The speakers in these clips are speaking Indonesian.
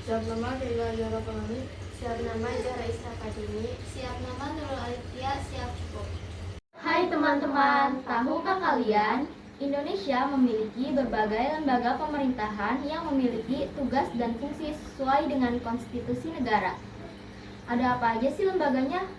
Siap nama Dewa Jara Pelani. Siap nama Zara Israkadini. Siap nama Nurul Alifia, siap cukup. Hai teman-teman, tahukah kalian Indonesia memiliki berbagai lembaga pemerintahan yang memiliki tugas dan fungsi sesuai dengan konstitusi negara. Ada apa aja sih lembaganya?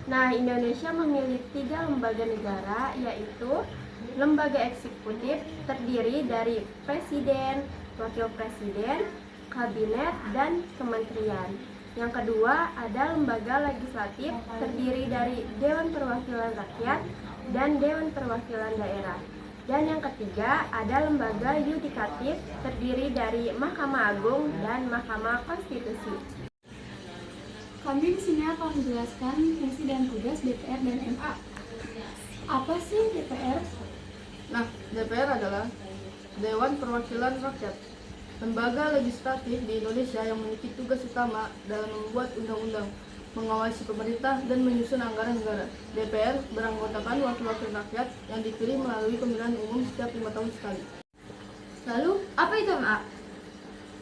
Nah, Indonesia memiliki 3 lembaga negara, yaitu lembaga eksekutif terdiri dari presiden, wakil presiden, kabinet, dan kementerian. Yang kedua, ada lembaga legislatif terdiri dari Dewan Perwakilan Rakyat dan Dewan Perwakilan Daerah. Dan yang ketiga, ada lembaga yudikatif terdiri dari Mahkamah Agung dan Mahkamah Konstitusi. Kami di sini akan menjelaskan fungsi dan tugas DPR dan MA. Apa sih DPR? Nah, DPR adalah Dewan Perwakilan Rakyat, lembaga legislatif di Indonesia yang memiliki tugas utama dalam membuat undang-undang, mengawasi pemerintah, dan menyusun anggaran negara. DPR beranggotakan wakil-wakil rakyat yang dipilih melalui pemilihan umum setiap 5 tahun sekali. Lalu, apa itu MA?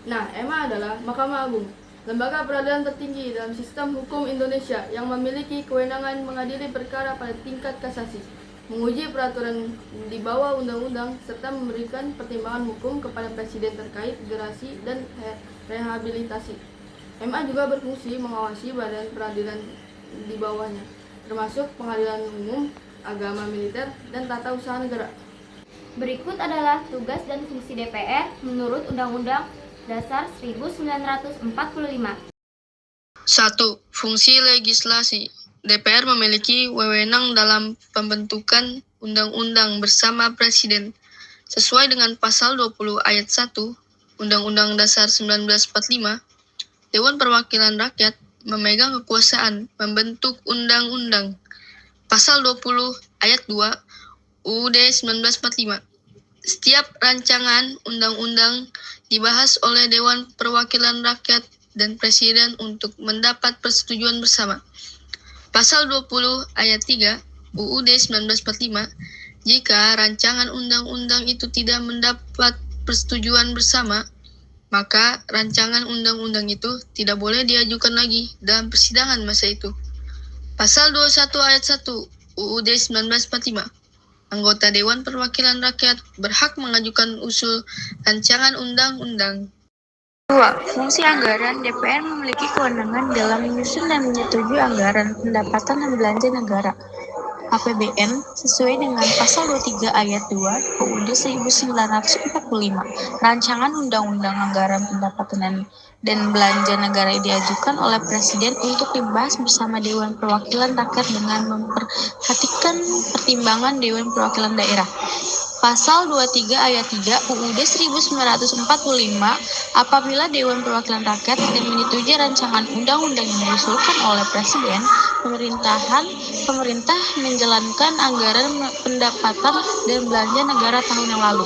Nah, MA adalah Mahkamah Agung, lembaga peradilan tertinggi dalam sistem hukum Indonesia yang memiliki kewenangan mengadili perkara pada tingkat kasasi, menguji peraturan di bawah undang-undang, serta memberikan pertimbangan hukum kepada presiden terkait gerasi dan rehabilitasi. MA juga berfungsi mengawasi badan peradilan di bawahnya, termasuk pengadilan umum, agama militer, dan tata usaha negara. Berikut adalah tugas dan fungsi DPR menurut Undang-Undang Dasar 1945. 1. Fungsi legislasi. DPR memiliki wewenang dalam pembentukan undang-undang bersama Presiden. Sesuai dengan pasal 20 ayat 1 Undang-Undang Dasar 1945, Dewan Perwakilan Rakyat memegang kekuasaan membentuk undang-undang. Pasal 20 ayat 2 UUD 1945. Setiap rancangan undang-undang dibahas oleh Dewan Perwakilan Rakyat dan Presiden untuk mendapat persetujuan bersama. Pasal 20 ayat 3 UUD 1945, jika rancangan undang-undang itu tidak mendapat persetujuan bersama, maka rancangan undang-undang itu tidak boleh diajukan lagi dalam persidangan masa itu. Pasal 21 ayat 1 UUD 1945, anggota Dewan Perwakilan Rakyat berhak mengajukan usul rancangan undang-undang. 2. Fungsi anggaran. DPR memiliki kewenangan dalam menyusun dan menyetujui anggaran pendapatan dan belanja negara (APBN) sesuai dengan pasal 23 ayat 2 UUD 1945. Rancangan undang-undang anggaran pendapatan dan belanja negara diajukan oleh Presiden untuk dibahas bersama Dewan Perwakilan Rakyat dengan memperhatikan pertimbangan Dewan Perwakilan Daerah. Pasal 23 ayat 3 UUD 1945, apabila Dewan Perwakilan Rakyat tidak menyetujui rancangan undang-undang yang diusulkan oleh Presiden, pemerintah menjalankan anggaran pendapatan dan belanja negara tahun yang lalu.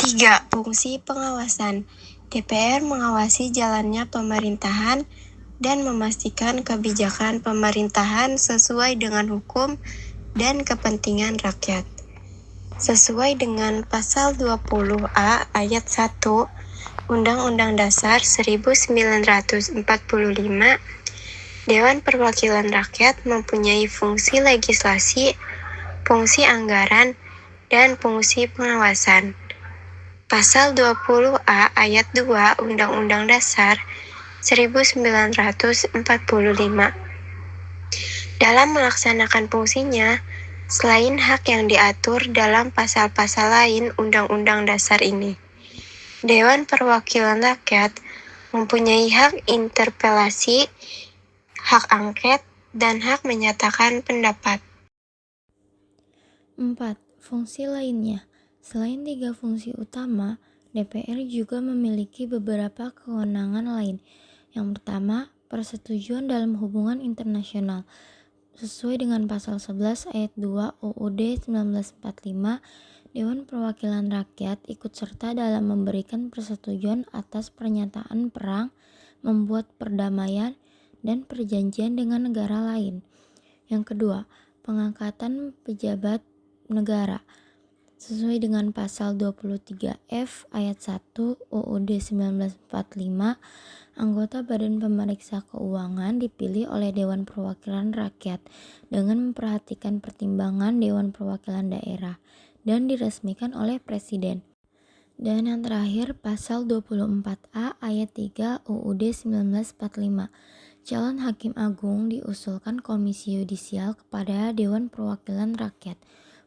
3. Fungsi pengawasan. DPR mengawasi jalannya pemerintahan dan memastikan kebijakan pemerintahan sesuai dengan hukum dan kepentingan rakyat. Sesuai dengan pasal 20A ayat 1 Undang-Undang Dasar 1945, Dewan Perwakilan Rakyat mempunyai fungsi legislasi, fungsi anggaran, dan fungsi pengawasan. Pasal 20A ayat 2 Undang-Undang Dasar 1945. Dalam melaksanakan fungsinya, selain hak yang diatur dalam pasal-pasal lain Undang-Undang Dasar ini, Dewan Perwakilan Rakyat mempunyai hak interpelasi, hak angket, dan hak menyatakan pendapat. 4. Fungsi lainnya. Selain 3 fungsi utama, DPR juga memiliki beberapa kewenangan lain. Yang pertama, persetujuan dalam hubungan internasional. Sesuai dengan pasal 11 ayat 2 UUD 1945, Dewan Perwakilan Rakyat ikut serta dalam memberikan persetujuan atas pernyataan perang, membuat perdamaian, dan perjanjian dengan negara lain. Yang kedua, pengangkatan pejabat negara. sesuai dengan pasal 23F ayat 1 UUD 1945, anggota Badan Pemeriksa Keuangan dipilih oleh Dewan Perwakilan Rakyat dengan memperhatikan pertimbangan Dewan Perwakilan Daerah dan diresmikan oleh Presiden. Dan yang terakhir, pasal 24A ayat 3 UUD 1945. Calon Hakim Agung diusulkan Komisi Yudisial kepada Dewan Perwakilan Rakyat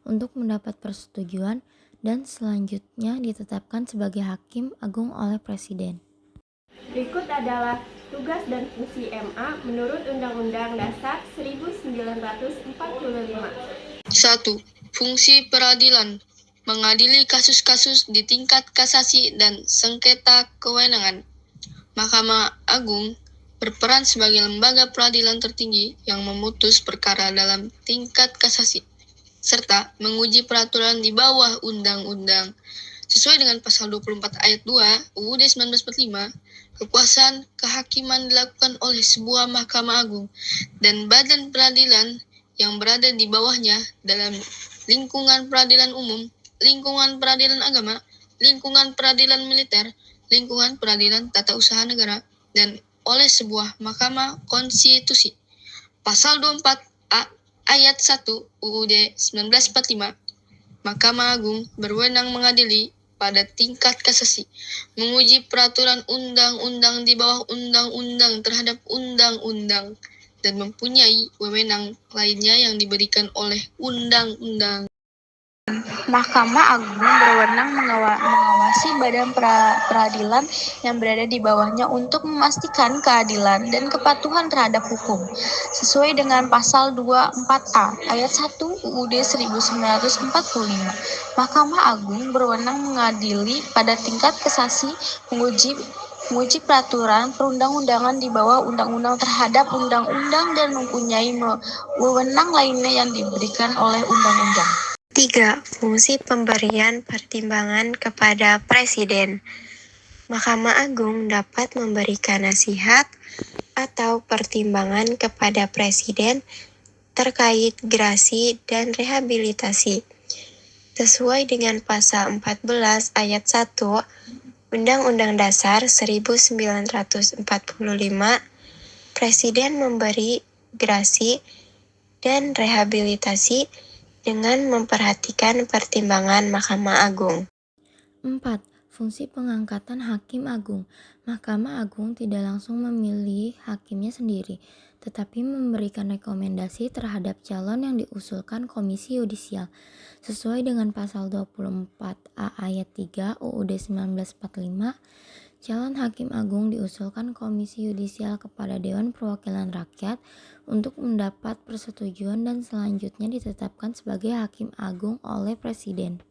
untuk mendapat persetujuan dan selanjutnya ditetapkan sebagai Hakim Agung oleh Presiden. Berikut adalah tugas dan fungsi MA menurut Undang-Undang Dasar 1945. 1. Fungsi peradilan mengadili kasus-kasus di tingkat kasasi dan sengketa kewenangan. Mahkamah Agung berperan sebagai lembaga peradilan tertinggi yang memutus perkara dalam tingkat kasasi, serta menguji peraturan di bawah undang-undang. Sesuai dengan pasal 24 ayat 2 UUD 1945, kekuasaan kehakiman dilakukan oleh sebuah Mahkamah Agung dan badan peradilan yang berada di bawahnya dalam lingkungan peradilan umum, lingkungan peradilan agama, lingkungan peradilan militer, lingkungan peradilan tata usaha negara, dan oleh sebuah Mahkamah Konstitusi. Pasal 24A ayat 1 UUD 1945, Mahkamah Agung berwenang mengadili pada tingkat kasasi, menguji peraturan undang-undang di bawah undang-undang terhadap undang-undang, dan mempunyai wewenang lainnya yang diberikan oleh undang-undang. Mahkamah Agung berwenang mengawasi badan peradilan yang berada di bawahnya untuk memastikan keadilan dan kepatuhan terhadap hukum. Sesuai dengan pasal 24A ayat 1 UUD 1945, Mahkamah Agung berwenang mengadili pada tingkat kasasi, menguji peraturan perundang-undangan di bawah undang-undang terhadap undang-undang dan mempunyai wewenang lainnya yang diberikan oleh undang-undang. 3. Fungsi pemberian pertimbangan kepada Presiden. Mahkamah Agung dapat memberikan nasihat atau pertimbangan kepada Presiden terkait gerasi dan rehabilitasi. Sesuai dengan pasal 14 ayat 1 Undang-Undang Dasar 1945, Presiden memberi gerasi dan rehabilitasi dengan memperhatikan pertimbangan Mahkamah Agung. 4. Fungsi pengangkatan Hakim Agung. Mahkamah Agung tidak langsung memilih hakimnya sendiri, tetapi memberikan rekomendasi terhadap calon yang diusulkan Komisi Yudisial. Sesuai dengan pasal 24A ayat 3 UUD 1945, calon Hakim Agung diusulkan Komisi Yudisial kepada Dewan Perwakilan Rakyat untuk mendapat persetujuan dan selanjutnya ditetapkan sebagai Hakim Agung oleh Presiden.